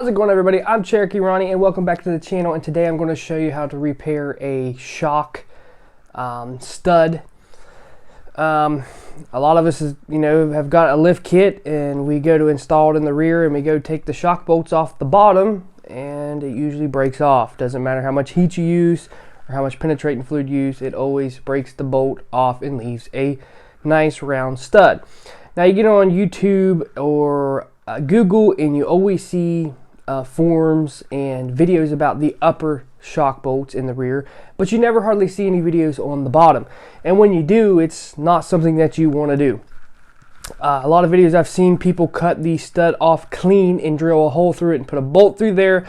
How's it going, everybody? I'm Cherokee Ronnie and welcome back to the channel, and today I'm going to show you how to repair a shock stud. A lot of us have got a lift kit and we go to install it in the rear and we go take the shock bolts off the bottom and it usually breaks off. Doesn't matter how much heat you use or how much penetrating fluid you use, it always breaks the bolt off and leaves a nice round stud. Now you get on YouTube or Google and you always see forums and videos about the upper shock bolts in the rear, but you never hardly see any videos on the bottom. And when you do, it's not something that you want to do. A lot of videos I've seen, people cut the stud off clean and drill a hole through it and put a bolt through there.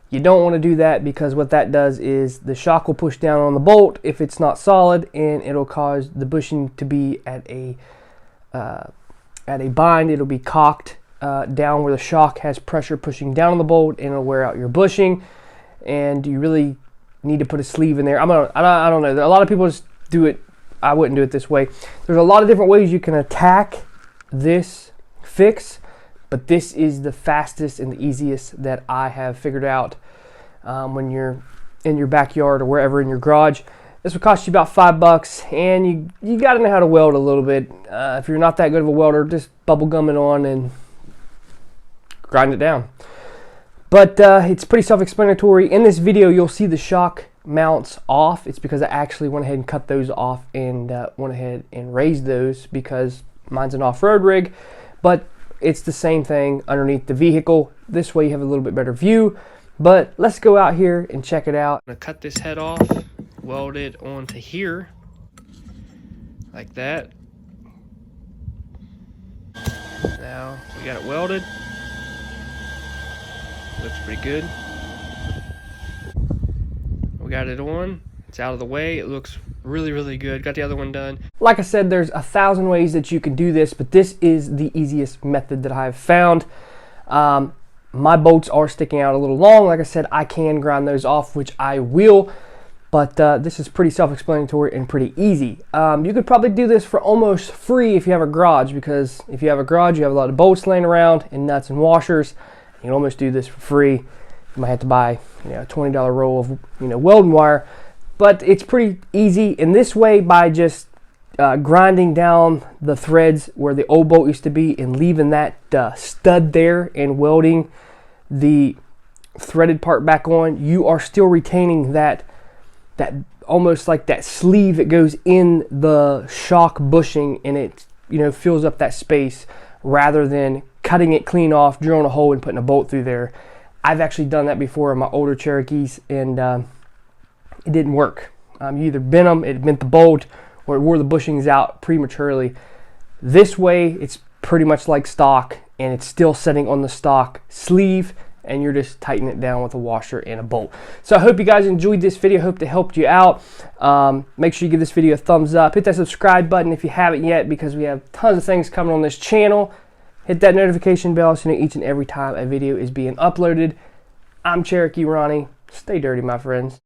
You don't want to do that, because what that does is the shock will push down on the bolt if it's not solid, and it'll cause the bushing to be at a bind. It'll be cocked down where the shock has pressure pushing down on the bolt, and it'll wear out your bushing. And you really need to put a sleeve in there. I don't know. A lot of people just do it. I wouldn't do it this way. There's a lot of different ways you can attack this fix, but this is the fastest and the easiest that I have figured out. When you're in your backyard or wherever in your garage, this will cost you about $5, and you got to know how to weld a little bit. If you're not that good of a welder, just bubble gum it on and grind it down. But it's pretty self-explanatory. In this video, you'll see the shock mounts off. It's because I actually went ahead and cut those off and went ahead and raised those, because mine's an off-road rig. But it's the same thing underneath the vehicle. This way you have a little bit better view. But let's go out here and check it out. I'm gonna cut this head off, weld it onto here, like that. Now we got it welded. Looks pretty good. We got it on. It's out of the way. It looks really, really good. Got the other one done. Like I said, there's 1,000 ways that you can do this, but this is the easiest method that I've found. My bolts are sticking out a little long. Like I said, I can grind those off, which I will, but this is pretty self-explanatory and pretty easy. You could probably do this for almost free if you have a garage, because if you have a garage, you have a lot of bolts laying around and nuts and washers. You can almost do this for free. You might have to buy a $20 roll of welding wire, but it's pretty easy in this way, by just grinding down the threads where the old bolt used to be and leaving that stud there and welding the threaded part back on. You are still retaining that almost like that sleeve that goes in the shock bushing, and it fills up that space, rather than cutting it clean off, drilling a hole and putting a bolt through there. I've actually done that before in my older Cherokees, and it didn't work. You either bent them, it bent the bolt, or it wore the bushings out prematurely. This way, it's pretty much like stock, and it's still setting on the stock sleeve, and you're just tightening it down with a washer and a bolt. So I hope you guys enjoyed this video. Hope it helped you out. Make sure you give this video a thumbs up. Hit that subscribe button if you haven't yet, because we have tons of things coming on this channel. Hit that notification bell so you know each and every time a video is being uploaded. I'm Cherokee Ronnie. Stay dirty, my friends.